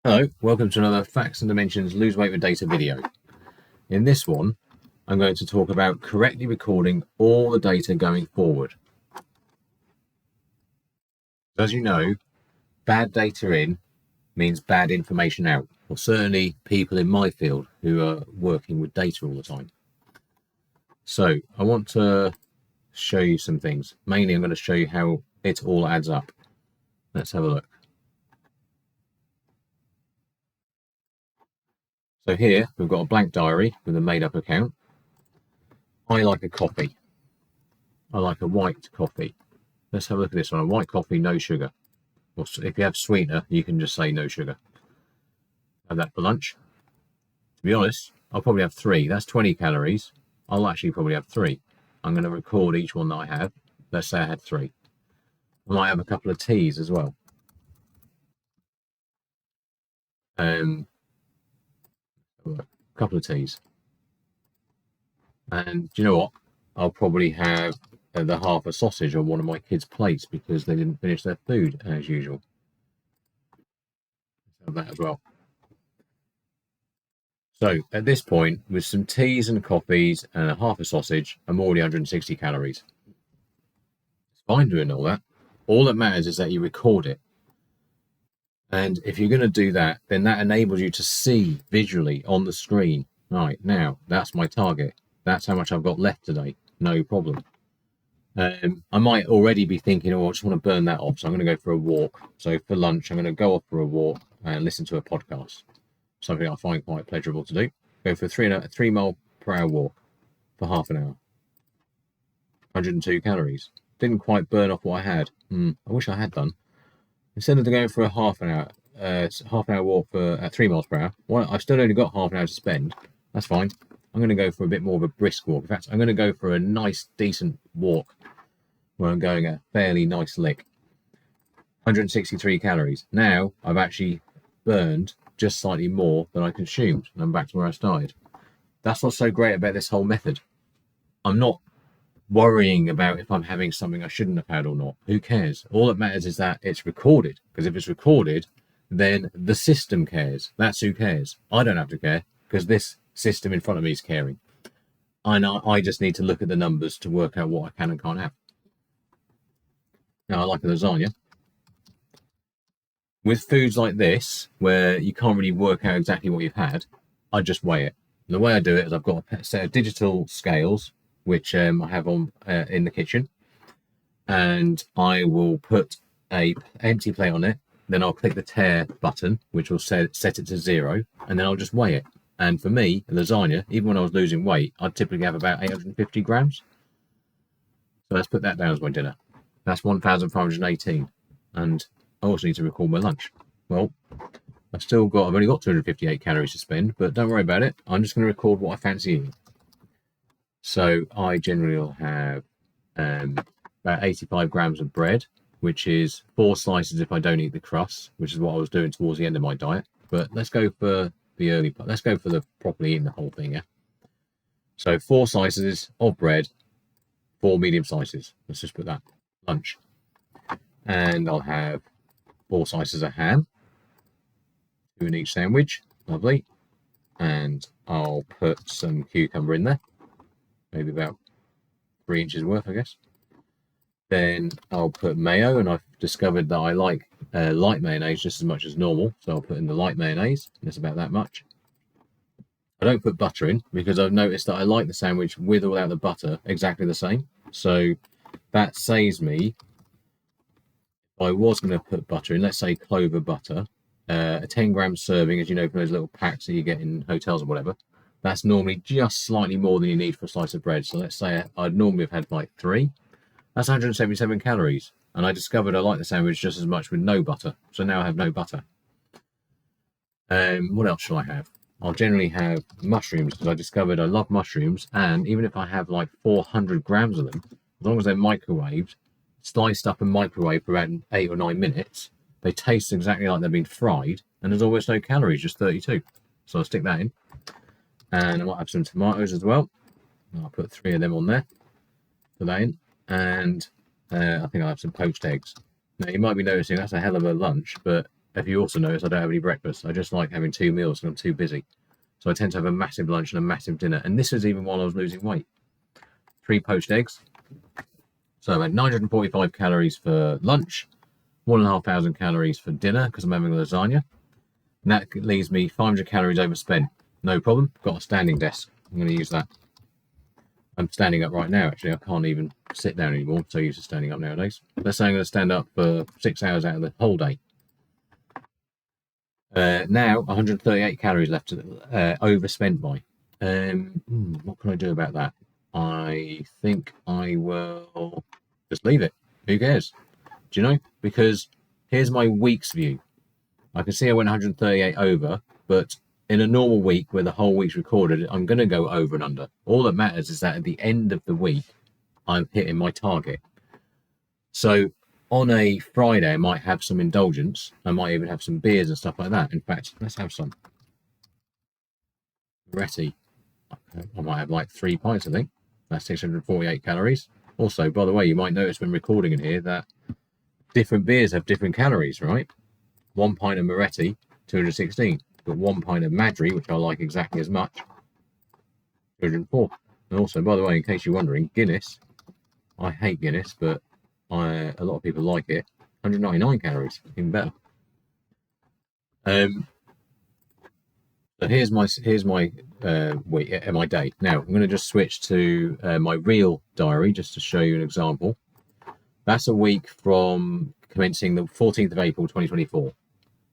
Hello, welcome to another Facts and Dimensions Lose Weight with Data video. In this one, I'm going to talk about correctly recording all the data going forward. As you know, bad data in means bad information out, or certainly people in my field who are working with data all the time. So I want to show you some things. Mainly, I'm going to show you how it all adds up. Let's have a look. So here we've got a blank diary with a made-up account. I like a coffee. I like a white coffee. Let's have a look at this one. A white coffee, no sugar. Or if you have sweetener, you can just say no sugar. Have that for lunch. To be honest, I'll probably have 3. That's 20 calories. I'll actually probably have 3. I'm going to record each one that I have. Let's say I had 3. I might have a couple of teas as well. A couple of teas. And do you know what? I'll probably have the half a sausage on one of my kids' plates because they didn't finish their food as usual. Let's have that as well. So at this point, with some teas and coffees and a half a sausage, I'm already 160 calories. It's fine doing all that. All that matters is that you record it. And if you're going to do that, then that enables you to see visually on the screen. Right, now, that's my target. That's how much I've got left today. No problem. I might already be thinking, oh, I just want to burn that off. So I'm going to go for a walk. So for lunch, I'm going to go off for a walk and listen to a podcast. Something I find quite pleasurable to do. Go for a 3 mile per hour walk for half an hour. 102 calories. Didn't quite burn off what I had. I wish I had done. Instead of going for a half an hour walk for 3 miles per hour, well, I've still only got half an hour to spend. That's fine. I'm going to go for a bit more of a brisk walk. In fact, I'm going to go for a nice, decent walk where I'm going at a fairly nice lick. 163 calories. Now I've actually burned just slightly more than I consumed, and I'm back to where I started. That's what's so great about this whole method. I'm not worrying about if I'm having something I shouldn't have had or not. Who cares? All that matters is that it's recorded, because if it's recorded, then the system cares. That's who cares. I don't have to care, because this system in front of me is caring. I just need to look at the numbers to work out what I can and can't have. Now, I like a lasagna. With foods like this, where you can't really work out exactly what you've had, I just weigh it. And the way I do it is I've got a set of digital scales, which I have on in the kitchen, and I will put a empty plate on it. Then I'll click the tare button, which will set it to 0, and then I'll just weigh it. And for me, lasagna, even when I was losing weight, I'd typically have about 850 grams. So let's put that down as my dinner. That's 1,518. And I also need to record my lunch. Well, I've only got 258 calories to spend, but don't worry about it. I'm just going to record what I fancy eating. So I generally will have about 85 grams of bread, which is 4 slices if I don't eat the crust, which is what I was doing towards the end of my diet. But let's go for the early part. Let's go for the properly eating the whole thing, yeah? So 4 slices of bread, 4 medium slices. Let's just put that lunch. And I'll have 4 slices of ham, 2 in each sandwich. Lovely. And I'll put some cucumber in there, maybe about 3 inches worth, I guess. Then I'll put mayo, and I've discovered that I like light mayonnaise just as much as normal, so I'll put in the light mayonnaise. It's about that much. I don't put butter in because I've noticed that I like the sandwich with or without the butter exactly the same. So that saves me. If I was going to put butter in, let's say clover butter, a 10-gram serving, as you know, from those little packs that you get in hotels or whatever, that's normally just slightly more than you need for a slice of bread. So let's say I'd normally have had like 3. That's 177 calories. And I discovered I like the sandwich just as much with no butter. So now I have no butter. What else shall I have? I'll generally have mushrooms because I discovered I love mushrooms. And even if I have like 400 grams of them, as long as they're microwaved, sliced up and microwaved for about 8 or 9 minutes, they taste exactly like they've been fried. And there's almost no calories, just 32. So I'll stick that in. And I might have some tomatoes as well. I'll put 3 of them on there. Put that in. And I think I'll have some poached eggs. Now, you might be noticing that's a hell of a lunch, but if you also notice, I don't have any breakfast. I just like having 2 meals and I'm too busy. So I tend to have a massive lunch and a massive dinner. And this was even while I was losing weight. 3 poached eggs. So I had 945 calories for lunch, 1,500 calories for dinner because I'm having lasagna. And that leaves me 500 calories overspent. No problem. Got a standing desk. I'm going to use that. I'm standing up right now, actually. I can't even sit down anymore. I'm so used to standing up nowadays. Let's say I'm going to stand up for 6 hours out of the whole day. Now, 138 calories left to overspent by. What can I do about that? I think I will just leave it. Who cares? Do you know? Because here's my week's view. I can see I went 138 over, but in a normal week where the whole week's recorded, I'm going to go over and under. All that matters is that at the end of the week, I'm hitting my target. So on a Friday, I might have some indulgence. I might even have some beers and stuff like that. In fact, let's have some. Moretti. I might have like 3 pints, I think. That's 648 calories. Also, by the way, you might notice when recording in here that different beers have different calories, right? 1 pint of Moretti, 216. But 1 pint of Madri, which I like exactly as much, 204. And also, by the way, in case you're wondering, Guinness, I hate Guinness, but a lot of people like it. 199 calories, even better. So here's my week, my day. Now I'm going to just switch to my real diary just to show you an example. That's a week from commencing the 14th of April 2024.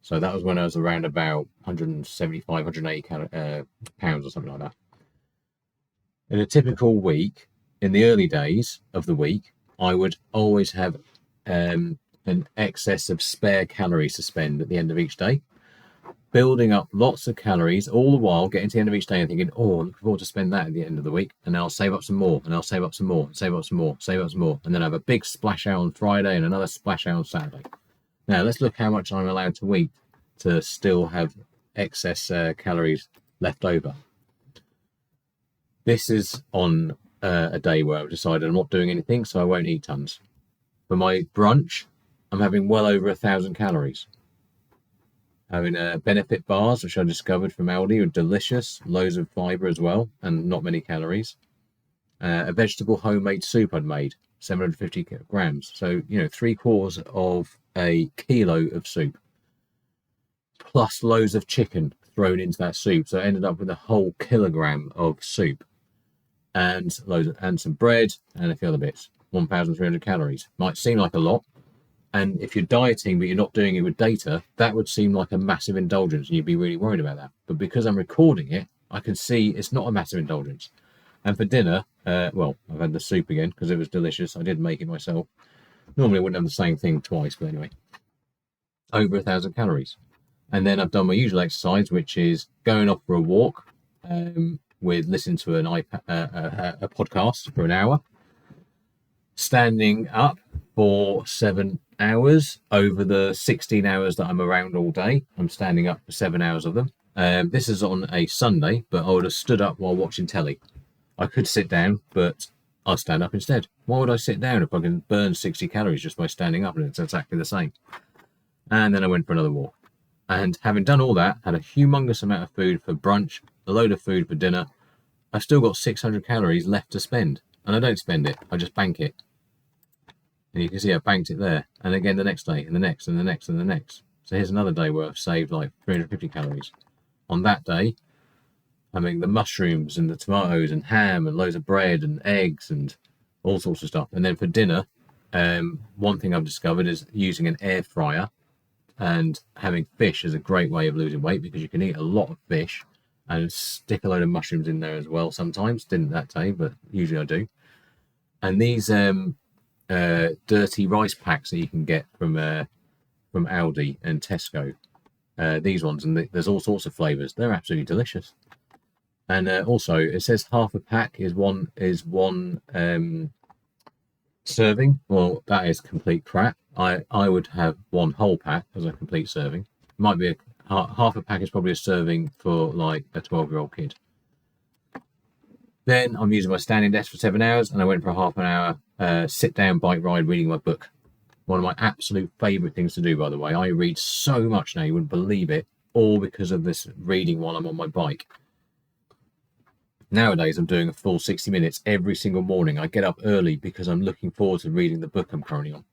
So that was when I was around about 175, 180 pounds or something like that. In a typical week, in the early days of the week, I would always have an excess of spare calories to spend at the end of each day, building up lots of calories, all the while getting to the end of each day and thinking, oh, I'm looking forward to spend that at the end of the week, and then I'll save up some more, and I'll save up some more, and save up some more, save up some more, and then I have a big splash out on Friday and another splash out on Saturday. Now, let's look how much I'm allowed to eat to still have excess calories left over. This is on a day where I've decided I'm not doing anything, so I won't eat tons. For my brunch, I'm having well over 1,000 calories. Having benefit bars, which I discovered from Aldi, are delicious, loads of fibre as well, and not many calories. A vegetable homemade soup I'd made, 750 grams. So, 3/4 of a kilo of soup. Plus loads of chicken thrown into that soup. So I ended up with a whole kilogram of soup. And some bread and a few other bits. 1,300 calories. Might seem like a lot. And if you're dieting, but you're not doing it with data, that would seem like a massive indulgence and you'd be really worried about that. But because I'm recording it, I can see it's not a massive indulgence. And for dinner, I've had the soup again because it was delicious. I did make it myself. Normally I wouldn't have the same thing twice, but anyway. Over 1,000 calories. And then I've done my usual exercise, which is going off for a walk with listening to an a podcast for an hour. Standing up for 7 hours over the 16 hours that I'm around all day. I'm standing up for 7 hours of them. This is on a Sunday, but I would have stood up while watching telly. I could sit down, but I'll stand up instead. Why would I sit down if I can burn 60 calories just by standing up and it's exactly the same? And then I went for another walk. And having done all that, had a humongous amount of food for brunch, a load of food for dinner, I've still got 600 calories left to spend. And I don't spend it, I just bank it. And you can see I banked it there. And again the next day, and the next, and the next, and the next. So here's another day where I've saved like 350 calories. On that day, having the mushrooms and the tomatoes and ham and loads of bread and eggs and all sorts of stuff. And then for dinner, one thing I've discovered is using an air fryer. And having fish is a great way of losing weight because you can eat a lot of fish and stick a load of mushrooms in there as well sometimes. Didn't that day, but usually I do. And these dirty rice packs that you can get from Aldi and Tesco, these ones, and there's all sorts of flavours. They're absolutely delicious. And also, it says half a pack is one serving. Well, that is complete crap. I would have one whole pack as a complete serving. Might be half a pack is probably a serving for like a 12-year-old kid. Then I'm using my standing desk for 7 hours, and I went for a half an hour sit down bike ride reading my book. One of my absolute favourite things to do, by the way. I read so much now, you wouldn't believe it, all because of this reading while I'm on my bike. Nowadays, I'm doing a full 60 minutes every single morning. I get up early because I'm looking forward to reading the book I'm currently on.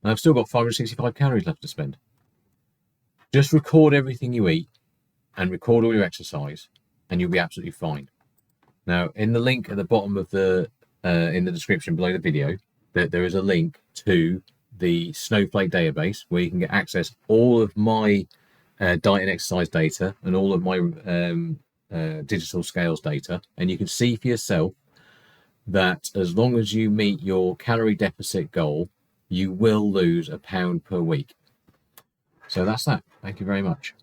And I've still got 565 calories left to spend. Just record everything you eat and record all your exercise, and you'll be absolutely fine. Now, in the link at the bottom of in the description below the video, there is a link to the Snowflake database where you can get access all of my diet and exercise data and all of my digital scales data, and you can see for yourself that as long as you meet your calorie deficit goal, you will lose £1 per week. So that's that. Thank you very much.